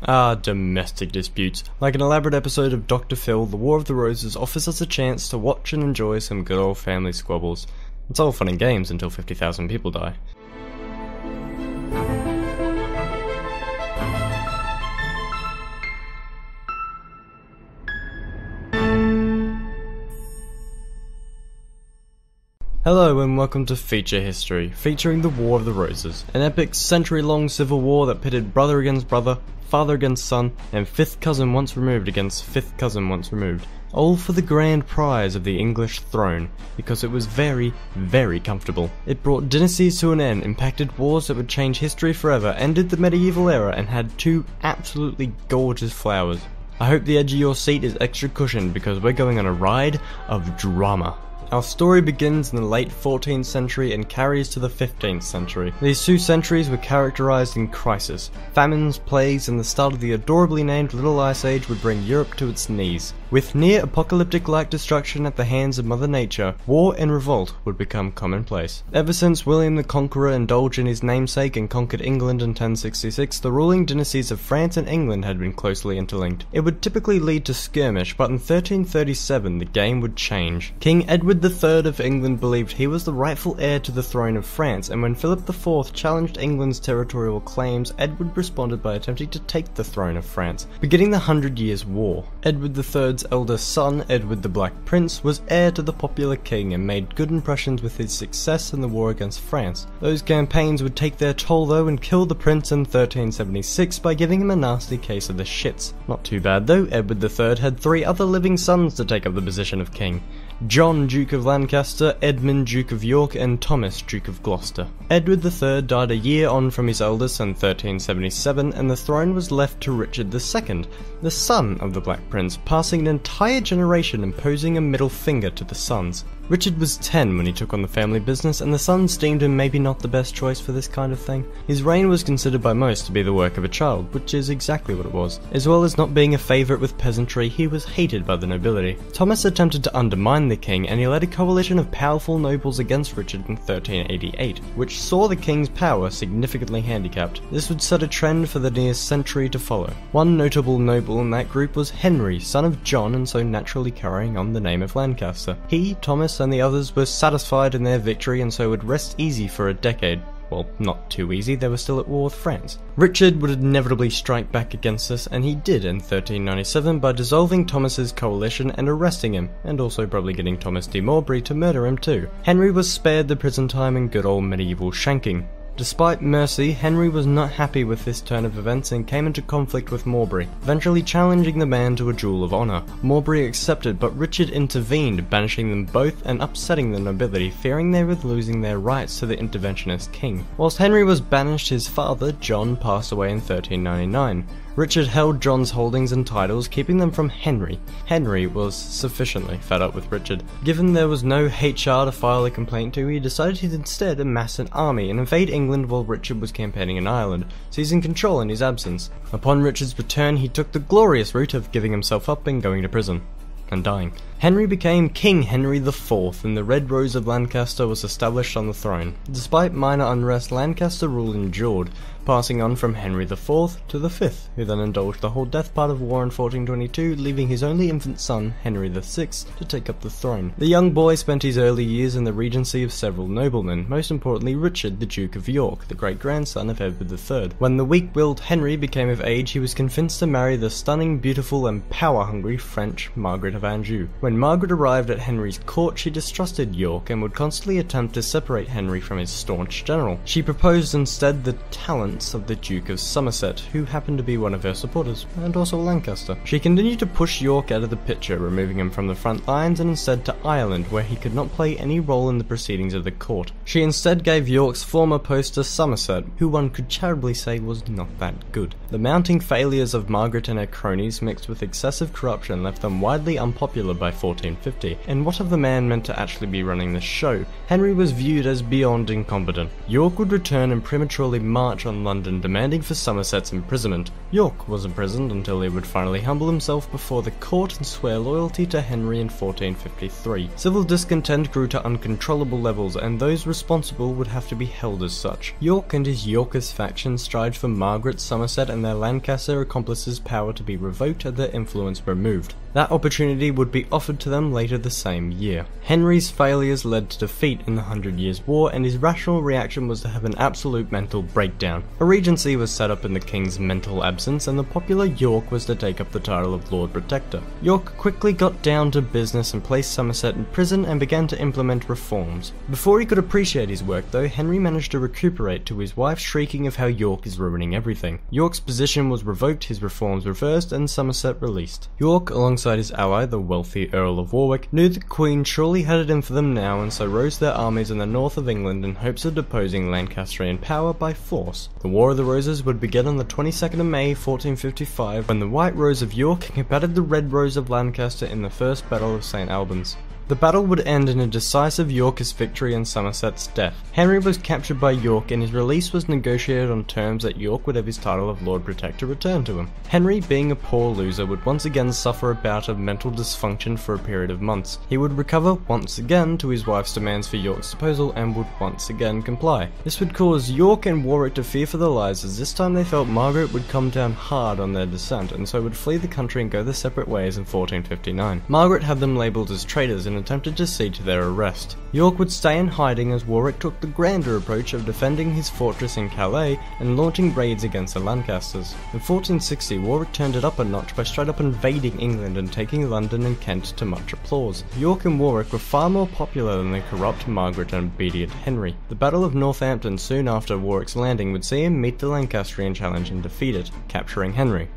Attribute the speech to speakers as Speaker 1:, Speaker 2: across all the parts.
Speaker 1: Domestic disputes. Like an elaborate episode of Dr. Phil, The War of the Roses offers us a chance to watch and enjoy some good old family squabbles. It's all fun and games until 50,000 people die. Hello and welcome to Feature History, featuring the War of the Roses, an epic century-long civil war that pitted brother against brother, father against son, and fifth cousin once removed against fifth cousin once removed, all for the grand prize of the English throne, because it was very, very comfortable. It brought dynasties to an end, impacted wars that would change history forever, ended the medieval era, and had two absolutely gorgeous flowers. I hope the edge of your seat is extra cushioned because we're going on a ride of drama. Our story begins in the late 14th century and carries to the 15th century. These 2 centuries were characterized in crisis. Famines, plagues, and the start of the adorably named Little Ice Age would bring Europe to its knees. With near-apocalyptic-like destruction at the hands of Mother Nature, war and revolt would become commonplace. Ever since William the Conqueror indulged in his namesake and conquered England in 1066, the ruling dynasties of France and England had been closely interlinked. It would typically lead to skirmish, but in 1337 the game would change. King Edward III of England believed he was the rightful heir to the throne of France, and when Philip IV challenged England's territorial claims, Edward responded by attempting to take the throne of France, beginning the 100 Years' War. Edward III's eldest son, Edward the Black Prince, was heir to the popular king and made good impressions with his success in the war against France. Those campaigns would take their toll though and kill the prince in 1376 by giving him a nasty case of the shits. Not too bad though, Edward III had 3 other living sons to take up the position of king: John, Duke of Lancaster, Edmund, Duke of York, and Thomas, Duke of Gloucester. Edward III died a year on from his eldest in 1377, and the throne was left to Richard II, the son of the Black Prince, passing an entire generation and posing a middle finger to the sons. Richard was 10 when he took on the family business, and the sons deemed him maybe not the best choice for this kind of thing. His reign was considered by most to be the work of a child, which is exactly what it was. As well as not being a favourite with peasantry, he was hated by the nobility. Thomas attempted to undermine the king, and he led a coalition of powerful nobles against Richard in 1388, which saw the king's power significantly handicapped. This would set a trend for the near century to follow. One notable noble in that group was Henry, son of John, and so naturally carrying on the name of Lancaster. He, Thomas, and the others were satisfied in their victory and so would rest easy for a decade. Well, not too easy, they were still at war with France. Richard would inevitably strike back against this, and he did in 1397 by dissolving Thomas's coalition and arresting him, and also probably getting Thomas de Morbray to murder him too. Henry was spared the prison time and good old medieval shanking. Despite mercy, Henry was not happy with this turn of events and came into conflict with Morbray, eventually challenging the man to a duel of honour. Morbray accepted, but Richard intervened, banishing them both and upsetting the nobility, fearing they were losing their rights to the interventionist king. Whilst Henry was banished, his father, John, passed away in 1399. Richard held John's holdings and titles, keeping them from Henry. Henry was sufficiently fed up with Richard. Given there was no HR to file a complaint to, he decided he'd instead amass an army and invade England while Richard was campaigning in Ireland, seizing control in his absence. Upon Richard's return, he took the glorious route of giving himself up and going to prison. And dying. Henry became King Henry IV, and the Red Rose of Lancaster was established on the throne. Despite minor unrest, Lancaster rule endured, passing on from Henry IV to the V, who then indulged the whole death part of war in 1422, leaving his only infant son, Henry VI, to take up the throne. The young boy spent his early years in the regency of several noblemen, most importantly Richard, the Duke of York, the great-grandson of Edward III. When the weak-willed Henry became of age, he was convinced to marry the stunning, beautiful, and power-hungry French Margaret of Anjou. When Margaret arrived at Henry's court, she distrusted York and would constantly attempt to separate Henry from his staunch general. She proposed instead the talents of the Duke of Somerset, who happened to be one of her supporters, and also Lancaster. She continued to push York out of the picture, removing him from the front lines and instead to Ireland, where he could not play any role in the proceedings of the court. She instead gave York's former post to Somerset, who one could charitably say was not that good. The mounting failures of Margaret and her cronies, mixed with excessive corruption, left them widely unpopular by 1450, and what of the man meant to actually be running the show? Henry was viewed as beyond incompetent. York would return and prematurely march on London, demanding for Somerset's imprisonment. York was imprisoned until he would finally humble himself before the court and swear loyalty to Henry in 1453. Civil discontent grew to uncontrollable levels, and those responsible would have to be held as such. York and his Yorkist faction strived for Margaret, Somerset and their Lancaster accomplices' power to be revoked and their influence removed. That opportunity would be offered to them later the same year. Henry's failures led to defeat in the 100 Years' War, and his rational reaction was to have an absolute mental breakdown. A regency was set up in the king's mental absence, and the popular York was to take up the title of Lord Protector. York quickly got down to business and placed Somerset in prison and began to implement reforms. Before he could appreciate his work though, Henry managed to recuperate to his wife shrieking of how York is ruining everything. York's position was revoked, his reforms reversed, and Somerset released. York, alongside his ally, the wealthy Earl of Warwick, knew the Queen surely had it in for them now, and so rose their armies in the north of England in hopes of deposing Lancastrian power by force. The War of the Roses would begin on the 22nd of May 1455, when the White Rose of York combated the Red Rose of Lancaster in the First Battle of St. Albans. The battle would end in a decisive Yorkist victory and Somerset's death. Henry was captured by York, and his release was negotiated on terms that York would have his title of Lord Protector returned to him. Henry, being a poor loser, would once again suffer a bout of mental dysfunction for a period of months. He would recover once again to his wife's demands for York's disposal and would once again comply. This would cause York and Warwick to fear for their lives, as this time they felt Margaret would come down hard on their descent, and so would flee the country and go their separate ways in 1459. Margaret had them labelled as traitors and attempted to see to their arrest. York would stay in hiding as Warwick took the grander approach of defending his fortress in Calais and launching raids against the Lancasters. In 1460, Warwick turned it up a notch by straight up invading England and taking London and Kent to much applause. York and Warwick were far more popular than the corrupt Margaret and obedient Henry. The Battle of Northampton soon after Warwick's landing would see him meet the Lancastrian challenge and defeat it, capturing Henry.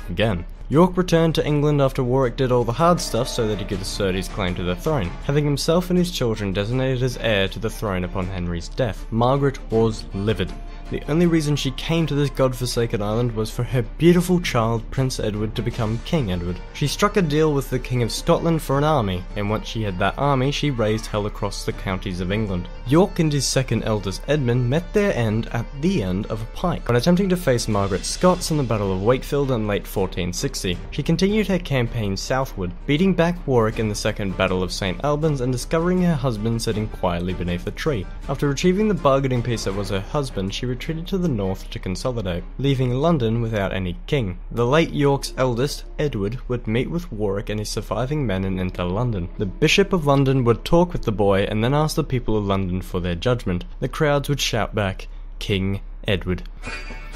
Speaker 1: Again. York returned to England after Warwick did all the hard stuff so that he could assert his claim to the throne, having himself and his children designated as heir to the throne upon Henry's death. Margaret was livid. The only reason she came to this godforsaken island was for her beautiful child, Prince Edward, to become King Edward. She struck a deal with the King of Scotland for an army, and once she had that army, she raised hell across the counties of England. York and his second eldest Edmund met their end at the end of a pike, when attempting to face Margaret Scots in the Battle of Wakefield in late 1460. She continued her campaign southward, beating back Warwick in the Second Battle of St. Albans and discovering her husband sitting quietly beneath a tree. After retrieving the bargaining piece that was her husband, she retreated to the north to consolidate, leaving London without any king. The late York's eldest, Edward, would meet with Warwick and his surviving men and enter London. The Bishop of London would talk with the boy and then ask the people of London for their judgment. The crowds would shout back, "King Edward."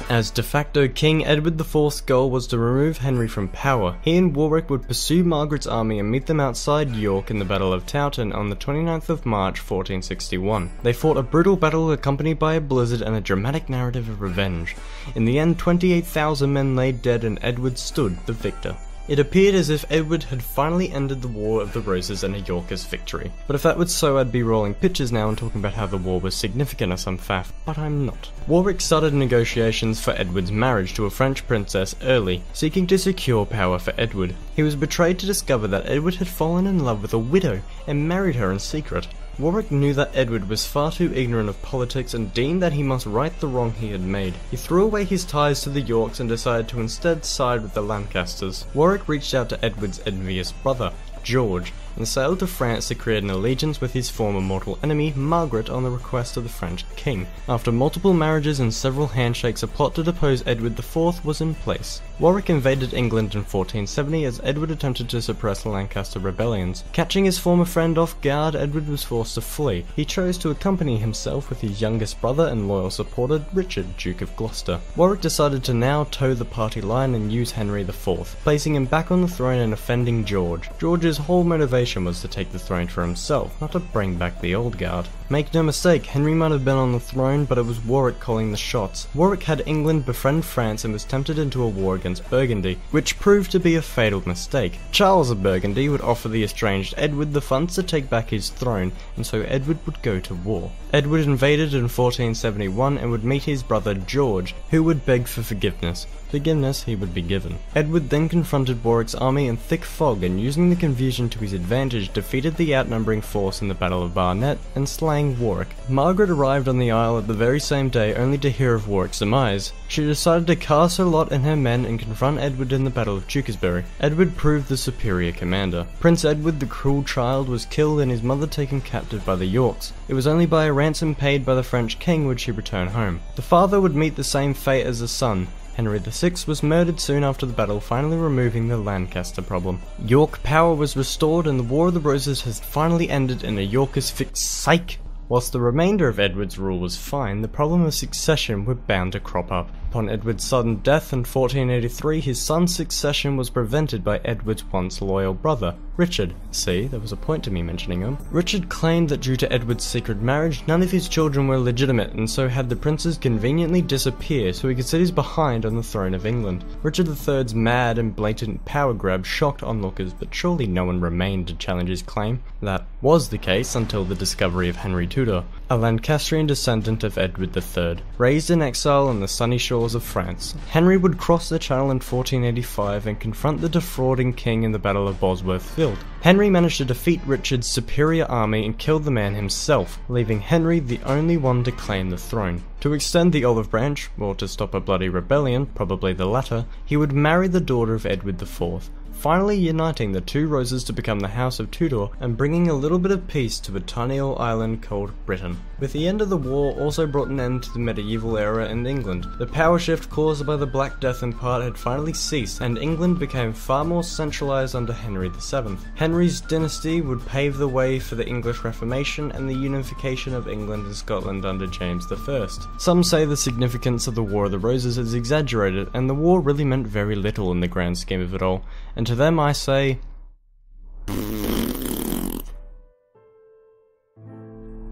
Speaker 1: As de facto king, Edward IV's goal was to remove Henry from power. He and Warwick would pursue Margaret's army and meet them outside York in the Battle of Towton on the 29th of March 1461. They fought a brutal battle accompanied by a blizzard and a dramatic narrative of revenge. In the end, 28,000 men lay dead and Edward stood the victor. It appeared as if Edward had finally ended the War of the Roses and a Yorkist victory. But if that was so, I'd be rolling pictures now and talking about how the war was significant or some faff, but I'm not. Warwick started negotiations for Edward's marriage to a French princess early, seeking to secure power for Edward. He was betrayed to discover that Edward had fallen in love with a widow and married her in secret. Warwick knew that Edward was far too ignorant of politics and deemed that he must right the wrong he had made. He threw away his ties to the Yorks and decided to instead side with the Lancasters. Warwick reached out to Edward's envious brother, George, and sailed to France to create an allegiance with his former mortal enemy, Margaret, on the request of the French king. After multiple marriages and several handshakes, a plot to depose Edward IV was in place. Warwick invaded England in 1470 as Edward attempted to suppress the Lancaster rebellions. Catching his former friend off guard, Edward was forced to flee. He chose to accompany himself with his youngest brother and loyal supporter, Richard, Duke of Gloucester. Warwick decided to now toe the party line and use Henry IV, placing him back on the throne and offending George. George's whole motivation was to take the throne for himself, not to bring back the old guard. Make no mistake, Henry might have been on the throne, but it was Warwick calling the shots. Warwick had England befriend France and was tempted into a war against Burgundy, which proved to be a fatal mistake. Charles of Burgundy would offer the estranged Edward the funds to take back his throne, and so Edward would go to war. Edward invaded in 1471 and would meet his brother George, who would beg for forgiveness. Forgiveness he would be given. Edward then confronted Warwick's army in thick fog and, using the confusion to his advantage, defeated the outnumbering force in the Battle of Barnet and slaying Warwick. Margaret arrived on the Isle at the very same day only to hear of Warwick's demise. She decided to cast her lot and her men and confront Edward in the Battle of Tewkesbury. Edward proved the superior commander. Prince Edward, the cruel child, was killed and his mother taken captive by the Yorks. It was only by a ransom paid by the French king would she return home. The father would meet the same fate as the son. Henry VI was murdered soon after the battle, finally removing the Lancaster problem. York power was restored and the War of the Roses has finally ended in a Yorkist fix psych! Whilst the remainder of Edward's rule was fine, the problem of succession were bound to crop up. Upon Edward's sudden death in 1483, his son's succession was prevented by Edward's once loyal brother, Richard. See, there was a point to me mentioning him. Richard claimed that due to Edward's secret marriage, none of his children were legitimate, and so had the princes conveniently disappear so he could sit his behind on the throne of England. Richard III's mad and blatant power grab shocked onlookers, but surely no one remained to challenge his claim. That was the case until the discovery of Henry Tudor, a Lancastrian descendant of Edward III. Raised in exile on the sunny shores of France, Henry would cross the Channel in 1485 and confront the defrauding king in the Battle of Bosworth Field. Henry managed to defeat Richard's superior army and killed the man himself, leaving Henry the only one to claim the throne. To extend the olive branch, or to stop a bloody rebellion, probably the latter, he would marry the daughter of Edward IV, finally uniting the two roses to become the House of Tudor and bringing a little bit of peace to a tiny old island called Britain. With the end of the war also brought an end to the medieval era in England. The power shift caused by the Black Death in part had finally ceased and England became far more centralised under Henry VII. Henry's dynasty would pave the way for the English Reformation and the unification of England and Scotland under James I. Some say the significance of the War of the Roses is exaggerated and the war really meant very little in the grand scheme of it all, and to them I say...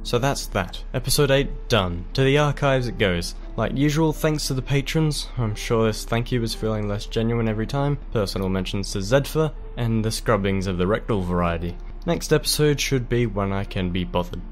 Speaker 1: So that's that. Episode 8 done. To the archives it goes. Like usual, thanks to the patrons. I'm sure this thank you is feeling less genuine every time. Personal mentions to Zedfa, and the scrubbings of the rectal variety. Next episode should be when I can be bothered.